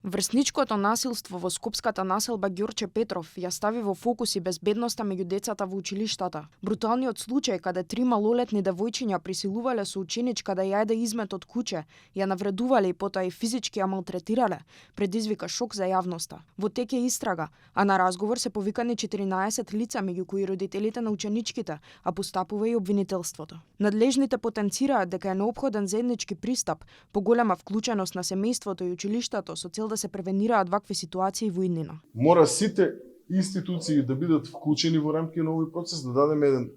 Врсничкото насилство во скопската населба Ѓорче Петров ја стави во фокус и безбедноста меѓу децата во училиштата. Бруталниот случај каде 3 малолетни девојчиња присилувале со ученичка да ја еде измет од куќе, ја навредувале и потоа и физички ја малтретирале, предизвика шок за јавноста. Во тек е истрага, а на разговор се повикани 14 лица меѓу кои родителите на ученичките, а постапува и обвинителството. Надлежните потенцираат дека е неопходен заеднички пристап, поголема вклученост на семејството и училиштето со цел да се превенираат вакви ситуации во иднина. Мора сите институции да бидат вклучени во рамки на овој процес, да дадеме еден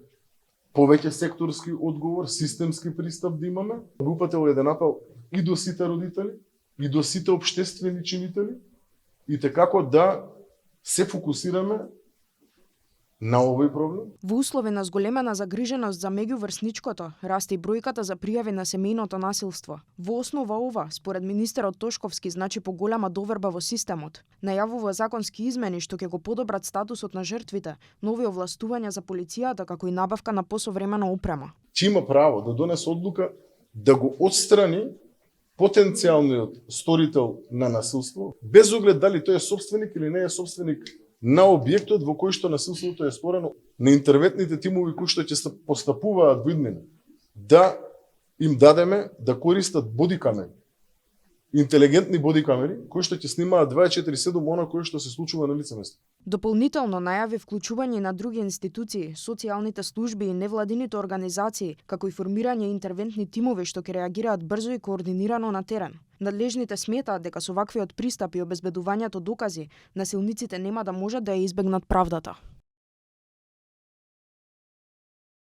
повеќе секторски одговор, системски пристап да имаме. Би упатил еден апел и до сите родители, и до сите општествени чинители, и како да се фокусираме на овој проблем. Во услови на зголемена загриженост за меѓуврсничкото, расте и бројката за пријави на семејното насилство. Во основа ова, според министерот Тошковски, значи поголема доверба во системот. Најавува законски измени што ќе го подобрат статусот на жртвите, нови овластувања за полицијата како и набавка на посовремена опрема. Ќе има право да донесе одлука да го отстрани потенцијалниот сторител на насилство, без оглед дали тој е собственик или не е собственик на објектот во кој што насилството е сторено, на интервентните тимови кои што ќе постапуваат во иднина, да им дадеме да користат бодикамери, интелигентни бодикамери, кои што ќе снимаат 24/7 она кој што се случува на лице место. Дополнително најави вклучување на други институции, социјалните служби и невладините организации, како и формирање интервентни тимови што ќе реагираат брзо и координирано на терен. Надлежните сметаат дека со ваквиот пристап и обезбедувањето докази, насилниците нема да можат да ја избегнат правдата.